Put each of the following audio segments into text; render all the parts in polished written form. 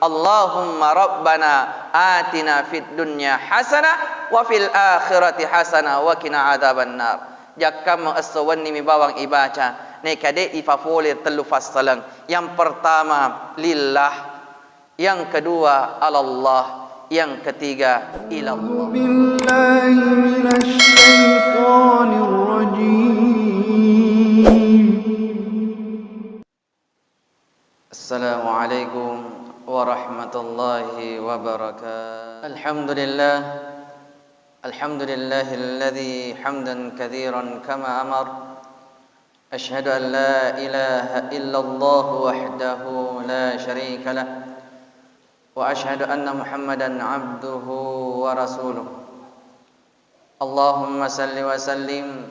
Allahumma rabbana atina fid dunya hasanah wa fil akhirati hasanah wa qina adzabannar. Jakam aswan ni bawang ibaca ne kade ifafolir telu fasalang. Yang pertama lillah, yang kedua alallah, yang ketiga ilallah. Billahi minasy syaithanir rajim. Assalamualaikum warahmatullahi wabarakatuh. Alhamdulillahilladzi hamdan katsiran kama amar. Asyhadu an la ilaha illallah wahdahu la syarika lah. Wa asyhadu anna Muhammadan abduhu wa rasuluh. Allahumma salli wa sallim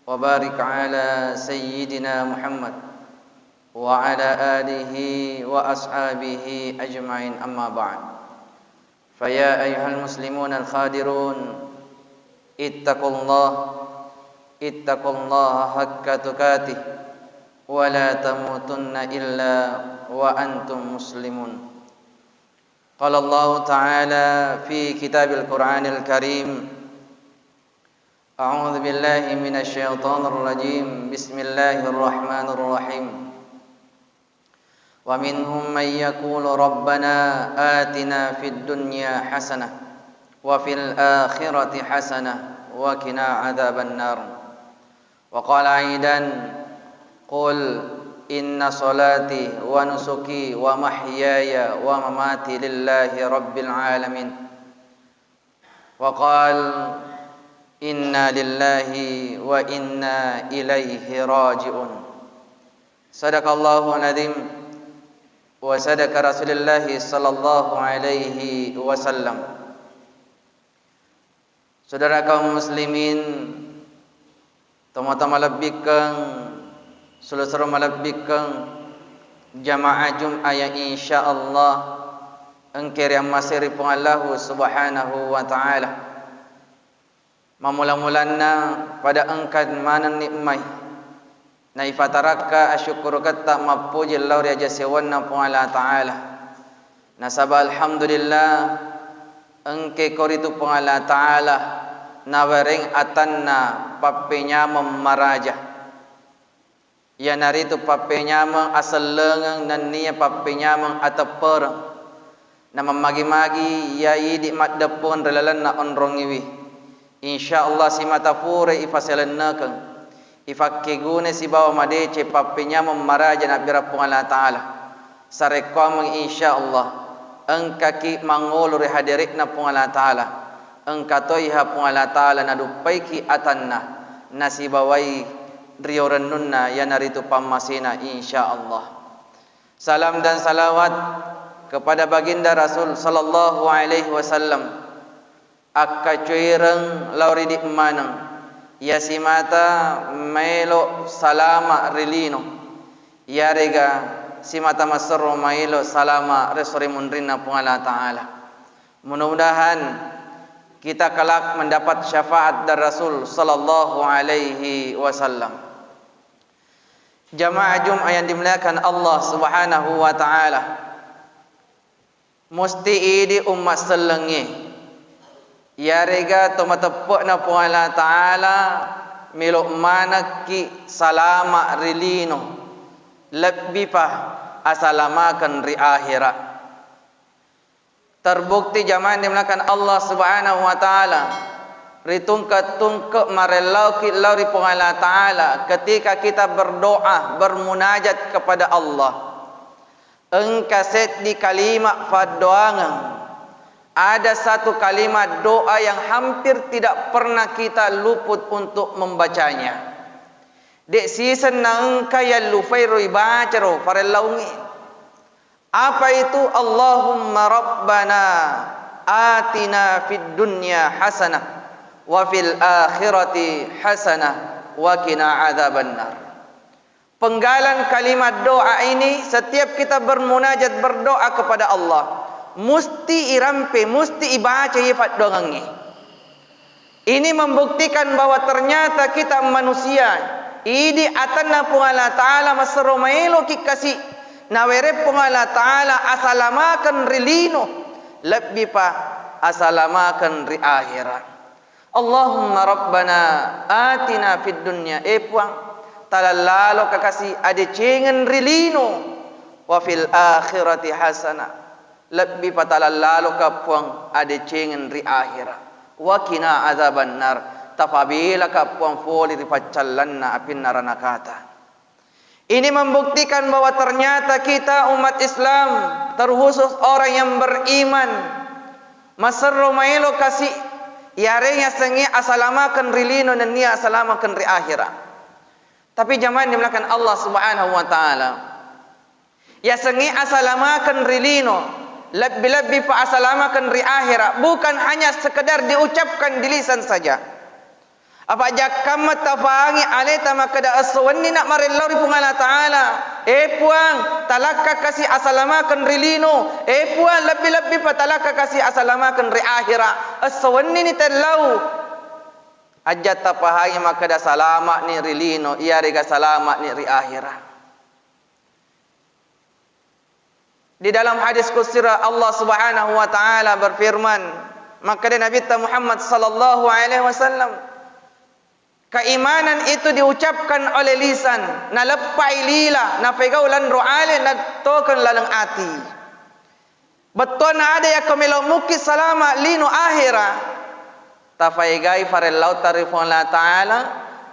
wa barik ala sayyidina Muhammad wa ala alihi wa ashabihi ajma'in, amma ba'd. Faya ayyuhal muslimun al-khadirun, ittaqullaha haqqa tuqatih wa la tamutunna illa wa antum muslimun. Qala Allah Ta'ala fi kitabil Qur'anil Karim, a'udzu billahi minasy syaithanir rajim. Bismillahirrahmanirrahim. Wa minhum man yaqulu rabbana atina fid dunya hasanah wa fil akhirati hasanah wa qina adzabannar. Wa qala aidan qul inna salati wa nusuki wa mahyaya wa mamati lillahi rabbil alamin. Wa qala inna lillahi wa inna ilaihi raji'un. Sadaqallahu al-azim wa sadaqa Rasulullah sallallahu alaihi wasallam. Saudara kaum muslimin, tama-tama labbikang sulusur malabbikang jamaah Jum'ah yang insyaallah engkir yang masih ripung Allah subhanahu wa ta'ala. Mamula-mulanna pada engkad mana nikmai na ifataraka asyukuru katta mapuji Allah ya jasewanna pun Allah ta'ala. Nasaba alhamdulillah engke koritu pun Allah ta'ala nawaring atanna papenya memaraja. Ya naritu papenya meng asal lengang dan niya papenya meng ataperang. Na memagi-magi ya idi mat depon relalan na onrongiwi. Insyaallah si matapure ifaselenakang ifakkigune si bawa madece papenya memaraja na birapung Allah Ta'ala. Sarekomang insyaallah engkaki mangulur hadirik na pung Allah Ta'ala. Engkatoi ha pung Allah Ta'ala na dupaiki atanna nasibawai riorenunna ya naritu pamasina insyaallah. Salam dan salawat kepada baginda Rasul sallallahu alaihi wasallam. Akka cuireng lauri di manang ya simata mailo salama rilino ya rega simata masro mailo salama resori munrina pung Allah Ta'ala. Mudah-mudahan kita kelak mendapat syafaat dari Rasul sallallahu alaihi wasallam. Jamaah Jum'ah yang dimuliakan Allah subhanahu wa ta'ala, musti idi umat selengi ya rega to matepuk na pung Allah Ta'ala milok mana ki salama rilino lebih pah asalamakan ri akhirat. Terbukti jamaah dimulakan Allah subhanahu wa ta'ala ritungke-tungke marelau ki lauri pung Allah Ta'ala ketika kita berdoa bermunajat kepada Allah. Engkaset di kalimat fadoangan ada satu kalimat doa yang hampir tidak pernah kita luput untuk membacanya. Dek season nang kaya lufairu ibacaro farelaungi. Apa itu? Allahumma rabbana atina fid dunya hasanah wa fil akhirati hasanah wa qina adzabannar. Penggalan kalimat doa ini setiap kita bermunajat berdoa kepada Allah musti irampe, musti ibaca ifat dongangi. Ini membuktikan bahwa ternyata kita manusia idi atanna pung Allah Ta'ala masromailo kikasi nawere pungala ta'ala asalamakan rilino lebih pa asalamakan ri akhirat. Allahumma rabbana atina fid dunya puang talalalo kakasi ade cengen rilino wa fil akhirati hasanah lebih pa talalalo ka puang ade cengen ri akhirat wa qina azaban nar tafabila ka puang foli ri pacallanna apin naranakata. Ini membuktikan bahwa ternyata kita umat Islam, terkhusus orang yang beriman, masarro mailo kasih yarenya sengi asalamakan rilino dan nia asalamakan ri akhirat. Tapi zaman dimulakan Allah Subhanahu wa taala. Ya sengi asalamakan rilino, lebih-lebih pa asalamakan ri akhirat, bukan hanya sekedar diucapkan di lisan saja. Apa jakam tafangi aleta makada aswani nak marellau ri pungala taala puang talaka kasih asalamakan rilino puang lebih-lebih patalaka kasih asalamakan ri akhirah aswani ni tellau ajat tapahangi makada salama ni rilino ia rega salama ni ri akhirah. Di dalam hadis qudsi Allah Subhanahu wa taala berfirman, maka Nabi Muhammad sallallahu alaihi wasallam, keimanan itu diucapkan oleh lisan, na lepai lila, na pegaulan roale, na token lalang ati. Betul na ada ya komelo muki salama lino akhira. Tafaigai farellau tarifun la ta'ala,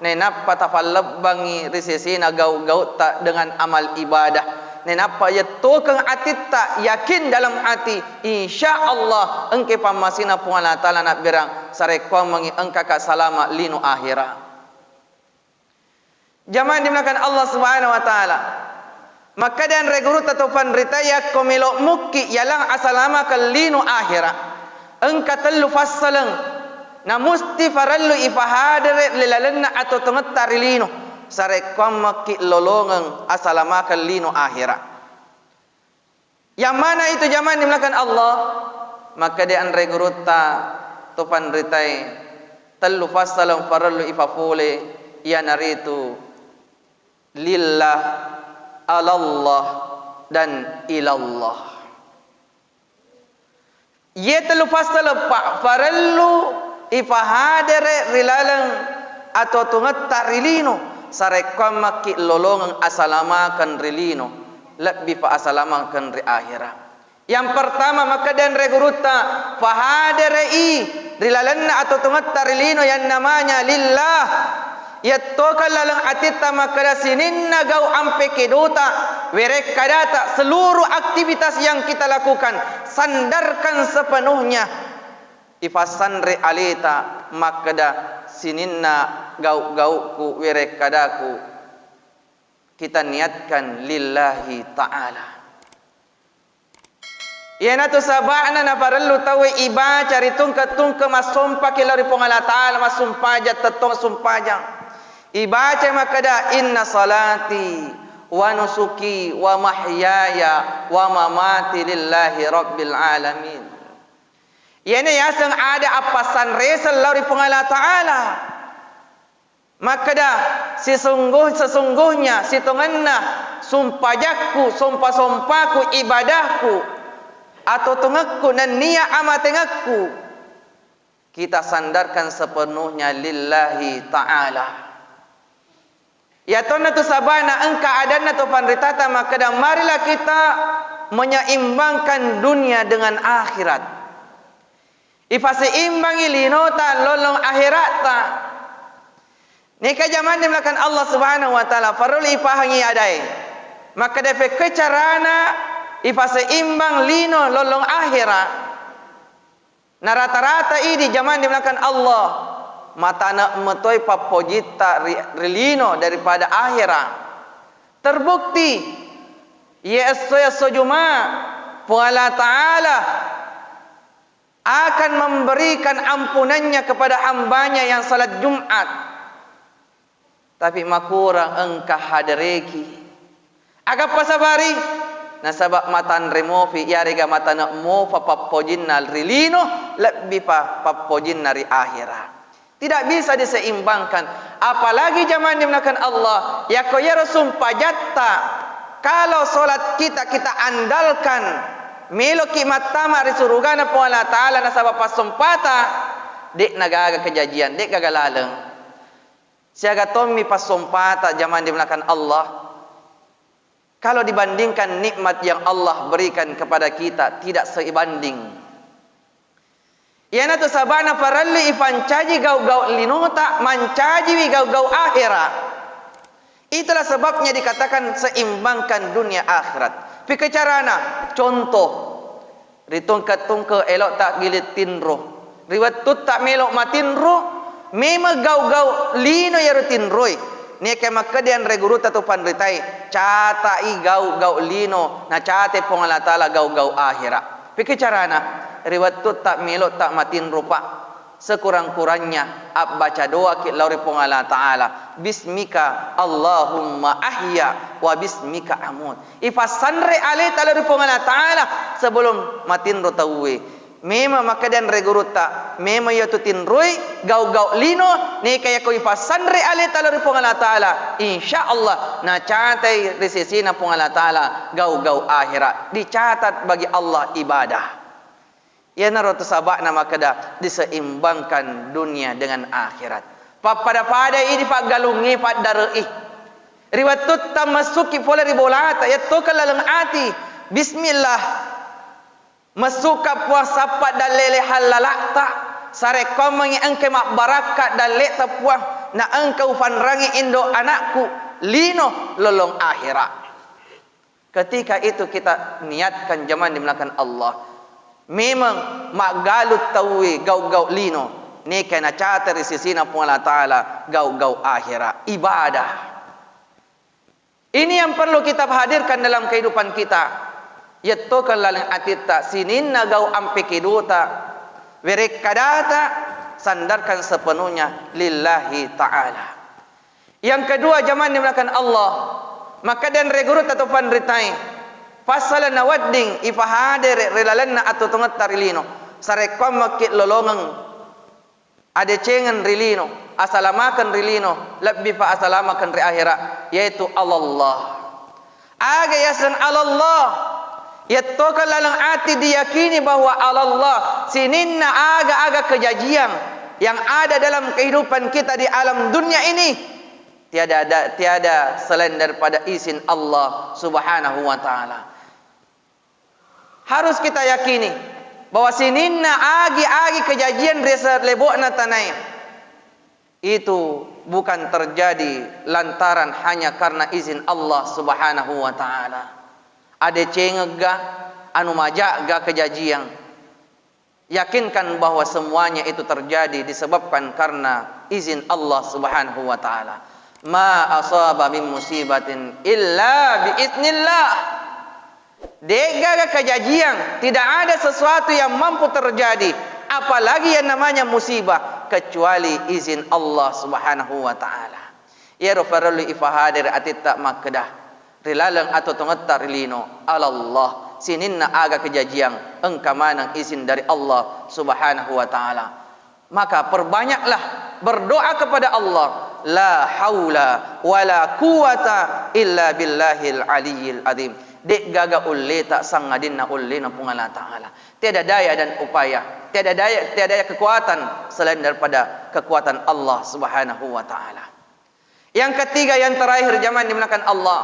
nenapa tafalabbangi risisi na gau-gau tak dengan amal ibadah. Nenapa ya token ati tak yakin dalam hati, insya Allah engke pamasina pun Allah ta'ala nak berang sarekwa mengi engkaka salama lino akhira. Jamaah dimulakan Allah Subhanahu wa taala. Maka dan regurut atau panritaya komelo muki yalang asalama kalino akhirah. Engka tellu fassalang na musti farallu ifahadere lilalanna atau tengetta rilino sare komaki lolongang asalama kalino akhirah. Yang mana itu jamaah dimulakan Allah? Maka dan regurut atau panritai tellu fassalang farallu ifafule ya naritu lillah, alallah dan ilallah. Ye telu fasal pak farallu ifahadere rilalang atau tungatta rilino sarekam maki lolongang asalamakan rilino lebih pa asalamakan ri akhirah. Yang pertama maka dan reguruta fahadere rilalanna atau tungatta rilino yang namanya lillah. Yattokan lalang atita makada sininna gau ampe kedota werek kadata seluruh aktivitas yang kita lakukan sandarkan sepenuhnya ifasanre alita makada sininna gau ku werek kadaku kita niatkan lillahi ta'ala. Iana tu sabana na parallu tawe iba cari tungka masumpa kilari pongala ta'ala masumpaja tetong sumpajang ibaca makada inna salati wa nusuki wa mahyaya wa mamati lillahi rabbil alamin. Ini yang ada apasan resel lauri pengala ta'ala. Makada sesungguhnya situnganna sumpajakku sumpah-sumpahku ibadahku atau tungakku dan niat amatengakku kita sandarkan sepenuhnya lillahi ta'ala. Ya tonna tu sabana engka adana tu panritata maka marilah kita menyeimbangkan dunia dengan akhirat. Ifase imbangi linota lolong akhirat ta. Nika zaman dimlakan Allah Subhanahu wa taala farul ipahangi adai. Maka depe kecarana ifase imbang lino lolong akhirat. Na rata-rata ini zaman dimlakan Allah mata nak metoi papojita rilino daripada akhirat. Terbukti Yesus sojuma Allah Ta'ala akan memberikan ampunannya kepada hambanya yang salat Jumat. Tapi makurang engkah hadireki. Agak pasabari nasabak matan removi ya rega mata nak mo papojinal rilino lebih papojinal ri akhirat. Tidak bisa diseimbangkan. Apalagi zaman dimulakan Allah. Ya koyero sumpah jatta. kalau solat kita andalkan melo kimat tama ri surugana po Allah Ta'ala na sabab pasumpata, dek nagaga kejajian, dek gagalaleng. Siaga tommi pasumpata zaman dimulakan Allah. Kalau dibandingkan nikmat yang Allah berikan kepada kita, tidak sebanding. Yana tu sabana paralli ifancaji gau-gau linota, mancaji wi gau-gau akhirat. Itulah sebabnya dikatakan seimbangkan dunia akhirat. Pikecarana, contoh, ritungkat-tungke elok tak gilit tinro. Riwat tut tak melok matinro, memang gau-gau lino ya rutinroi. Ni kemakadian regurut atau panritai, cata i gau-gau lino, na cate pong Allah Ta'ala gau-gau akhirat. Pikecarana, riwat tut tak melok tak matinro pa. Sekurang-kurangnya baca doa ki lauri pong Allah Ta'ala, bismika Allahumma ahya wa bismika amut. Ifasanre ale lauri pong Allah Ta'ala sebelum matinro tauwe. Mema makadian reguruta, mema yaitu tinrui gau-gau lino ni kaya ko ifasanre ale lauri pong Allah Ta'ala, insyaallah na catai resesina pong Allah Ta'ala gau-gau akhirat, dicatat bagi Allah ibadah. Ya narotu sabak nama kada diseimbangkan dunia dengan akhirat. Pada ini pak galungi pak darei. Riwatut tamasuki pola ribolata ya to kalaleng ati. Bismillah. Masuka puasa pak dalele halalakta. Sare komangi engke mak barakat dalek tapuang na engkau fanrangi indo anakku lino lolong akhirat. Ketika itu kita niatkan zaman dimulakan Allah. Memang mak galut tawi gau-gau lino ni kena cata risisina pun Allah Ta'ala gau-gau akhirat ibadah. Ini yang perlu kita hadirkan dalam kehidupan kita. Yaitu kalalang atita sininna gau ampe kiduta werek kadata sandarkan sepenuhnya lillahi ta'ala. Yang kedua zaman dimulakan Allah, maka dan regurut atau panritai pasal na wadding ifahade relalanna atau tungat tarilino sare kwamakit lolongang ade cengen rilino asalamakan rilino lebih fa asalamakan ri akhirat yaitu Allah. Aga yasan Allah yaitu kalalang ati diyakini bahwa Allah sininna aga kejadian yang ada dalam kehidupan kita di alam dunia ini tiada selain daripada izin Allah Subhanahu wa Ta'ala. Harus kita yakini bahwa sininna agi kejadian resa lebokna tanai itu bukan terjadi lantaran hanya karena izin Allah Subhanahu wa Ta'ala. Ada cengega anu majaga kejadian. Yakinkan bahwa semuanya itu terjadi disebabkan karena izin Allah Subhanahu wa Ta'ala. Ma asaba min musibatin illa biiznillah. Dega kejadian, tidak ada sesuatu yang mampu terjadi, apalagi yang namanya musibah, kecuali izin Allah Subhanahu wa Ta'ala. Ya rafarul ifahadir atita makdah rilalang atau tungatta rilino Allah sininna aga kejadian engkamanang izin dari Allah Subhanahu wa Ta'ala. Maka perbanyaklah berdoa kepada Allah. La haula wala quwata illa billahil aliyyil azim. Dek gaga ulleta sangadinna ullina pun Allah Ta'ala. Tiada daya dan upaya, tiada daya kekuatan selain daripada kekuatan Allah Subhanahu wa Ta'ala. Yang ketiga, yang terakhir zaman dimulakan Allah.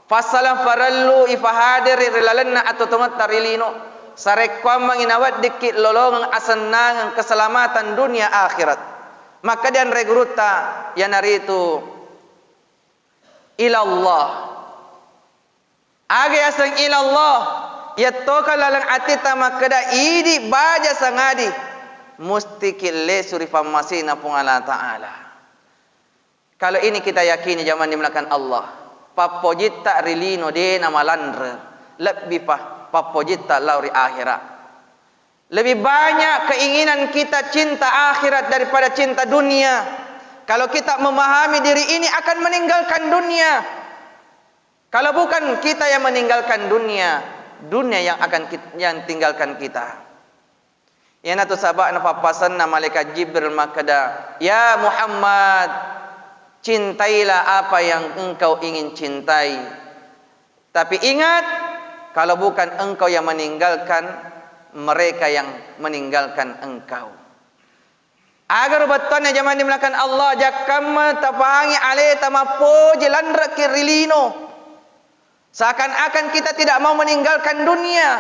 Fasalam farallu ifahadir rilalanna atau tungat tarilino sarekwam manginawat dikit lolongang asenangan keselamatan dunia akhirat. Maka dan regruta yang hari itu ilallah. Aga asang ilallah yattoka lalang atita makada idi baja sangadi musti kille surifam masina pun Allah Ta'ala. Kalau ini kita yakini zaman dimulakan Allah. Papojita rilino de nama landre lebih papojita lauri akhirat. Lebih banyak keinginan kita cinta akhirat daripada cinta dunia. Kalau kita memahami diri ini akan meninggalkan dunia. Kalau bukan kita yang meninggalkan dunia, dunia yang akan yang tinggalkan kita. Ya natu sabak na papasan na malaikat Jibril makada, ya Muhammad, cintailah apa yang engkau ingin cintai. Tapi ingat, kalau bukan engkau yang meninggalkan, mereka yang meninggalkan engkau. Agar batanya zaman dimulakan Allah jakam tapangi ale tamapo jelandra kirilino. Seakan-akan kita tidak mau meninggalkan dunia.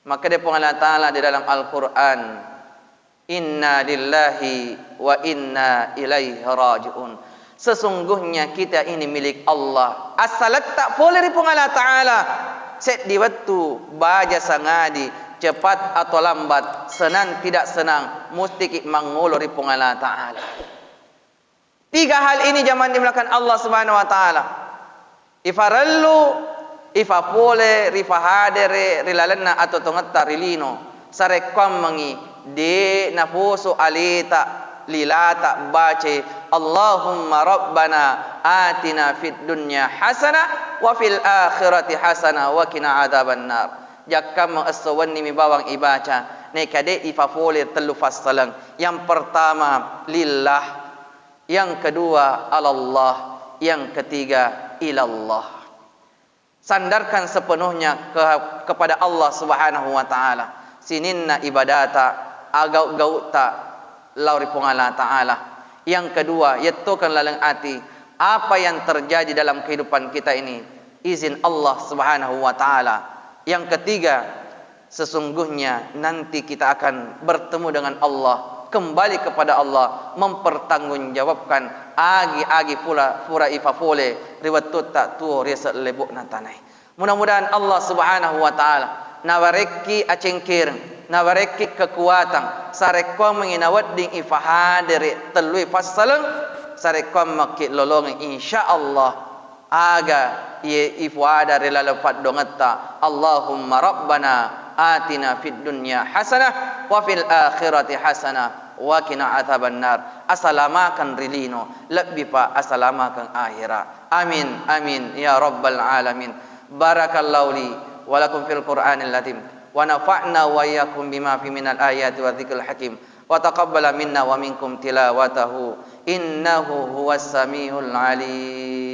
Maka dia Allah Ta'ala di dalam Al-Quran, inna lillahi wa inna ilaihi raji'un. Sesungguhnya kita ini milik Allah. Asalat tak boleh di Allah Ta'ala. Set di waktu baja sangadi, cepat atau lambat, senang tidak senang, mesti mengulur di Allah Ta'ala. 3 hal ini zaman dimulakan Allah Subhanahu Wa Ta'ala. Ifarallu, ifapole, rifahadere, rilalena atau tongatta rilino. Sarekwam mangi de nafusu alita lilata bace Allahumma rabbana atina fid dunya hasana wa fil akhirati hasana wa qina adzaban nar. Jakam aswani mi bawang ibaca nekade ifafole telu fasalang. Yang pertama lillah, yang kedua alallah, yang ketiga ilallah. Sandarkan sepenuhnya kepada Allah Subhanahu wa taala. Sininna ibadata agau-gauta lauri Allah Ta'ala. Yang kedua, yaitu lalang hati apa yang terjadi dalam kehidupan kita ini, izin Allah Subhanahu wa Ta'ala. Yang ketiga, sesungguhnya nanti kita akan bertemu dengan Allah, kembali kepada Allah, mempertanggungjawabkan agi pura ifafole riwat tak tuo resa lebok natanai. Mudah-mudahan Allah Subhanahu wa Ta'ala nawareki acengkir, nawareki kekuatan, sarekwa menginawat ding ifahadere telui fasalang, sarekwa makit lolong insyaallah aga ye ifwada relalapat dongata. Allahumma rabbana atina fid dunya hasanah wa fil akhirati hasanah wa qina adzaban nar. Asalamakan rilino lebih pa asalamakan akhirat. Amin amin ya rabbal alamin. Barakallahu li wa lakum fil qur'anil azim. ونفعنا وإياكم بما في من الآيات والذكر الحكيم وتقبل منا ومنكم تلاوته إنه هو السميع العليم.